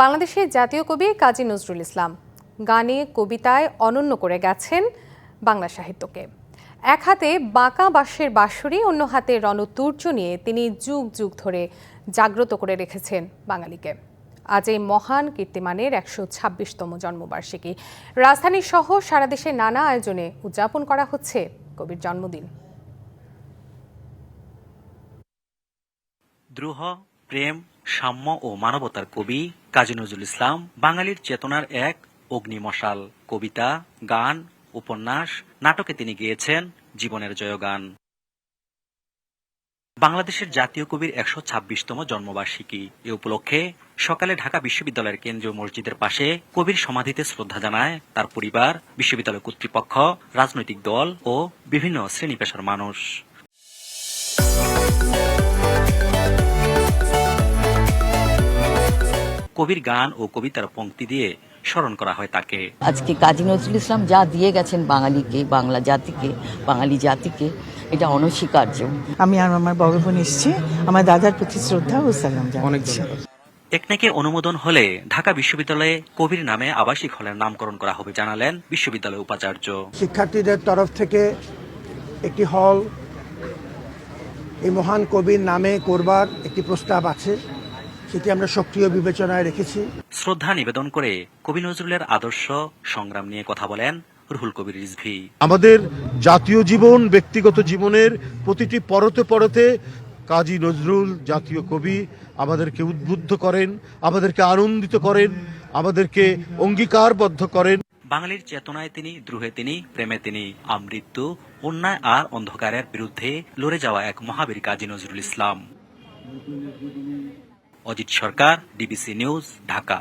বাংলাদেশের জাতীয় কবি কাজী নজরুল ইসলাম গানে কবিতায় অনন্য করে গেছেন বাংলা সাহিত্যকে। এক হাতে বাঁকা বাঁশের বাঁশরি, অন্য হাতে রণতূর্য নিয়ে তিনি যুগ যুগ ধরে জাগ্রত করে রেখেছেন বাঙালিকে। আজ এই মহান কীর্তিমানের ১২৬তম জন্মবার্ষিকী। রাজধানী সহ সারা দেশে নানা আয়োজনে উদযাপন করা হচ্ছে কবির জন্মদিন। দ্রোহ, প্রেম, সাম্য ও মানবতার কবি কাজী নজরুল ইসলাম বাঙালির চেতনার এক অগ্নিমশাল। কবিতা, গান, উপন্যাস, নাটকে তিনি গেয়েছেন জীবনের জয়গান। বাংলাদেশের জাতীয় কবির ১২৬তম জন্মবার্ষিকী। এ উপলক্ষে সকালে ঢাকা বিশ্ববিদ্যালয়ের কেন্দ্রীয় মসজিদের পাশে কবির সমাধিতে শ্রদ্ধা জানায় তার পরিবার, বিশ্ববিদ্যালয় কর্তৃপক্ষ, রাজনৈতিক দল ও বিভিন্ন শ্রেণী পেশার মানুষ। কবির গান ও কবিতার পংক্তি দিয়ে স্মরণ করা হয় তাকে। আজকে কাজী নজরুল ইসলাম যা দিয়ে গেছেন বাঙালিকে, বাংলা জাতিকে, বাঙালি জাতিকে, এটা অনস্বীকার্য। আমি আর আমার বড় বোন এসেছি, আমার দাদার প্রতি শ্রদ্ধা ও সালাম জানাচ্ছি। একনেকে অনুমোদন হলে ঢাকা বিশ্ববিদ্যালয়ে কবির নামে আবাসিক হলের নামকরণ করা হবে জানালেন বিশ্ববিদ্যালয়ের উপাচার্য। শিক্ষার্থীদের তরফ থেকে একটি হল এই মহান কবির নামে করবার একটি প্রস্তাব আছে, সেটি আমরা সক্রিয় বিবেচনায় রেখেছি। শ্রদ্ধা নিবেদন করে কবি নজরুলের আদর্শ সংগ্রাম নিয়ে কথা বলেন রুহুল কবির রিজভী। আমাদের জাতীয় জীবন, ব্যক্তিগত জীবনের প্রতিটি পরতে পরতে কাজী নজরুল জাতীয় কবি আমাদেরকে উদ্বুদ্ধ করেন, আমাদেরকে আনন্দিত করেন, আমাদেরকে অঙ্গীকারবদ্ধ করেন। বাঙালির চেতনায় তিনি, দ্রোহে তিনি, প্রেমে তিনি, আমৃত্যু, অন্যায় আর অন্ধকারের বিরুদ্ধে লড়ে যাওয়া এক মহাবীর কাজী নজরুল ইসলাম। অজিত সরকার, ডিবিসি নিউজ, ঢাকা।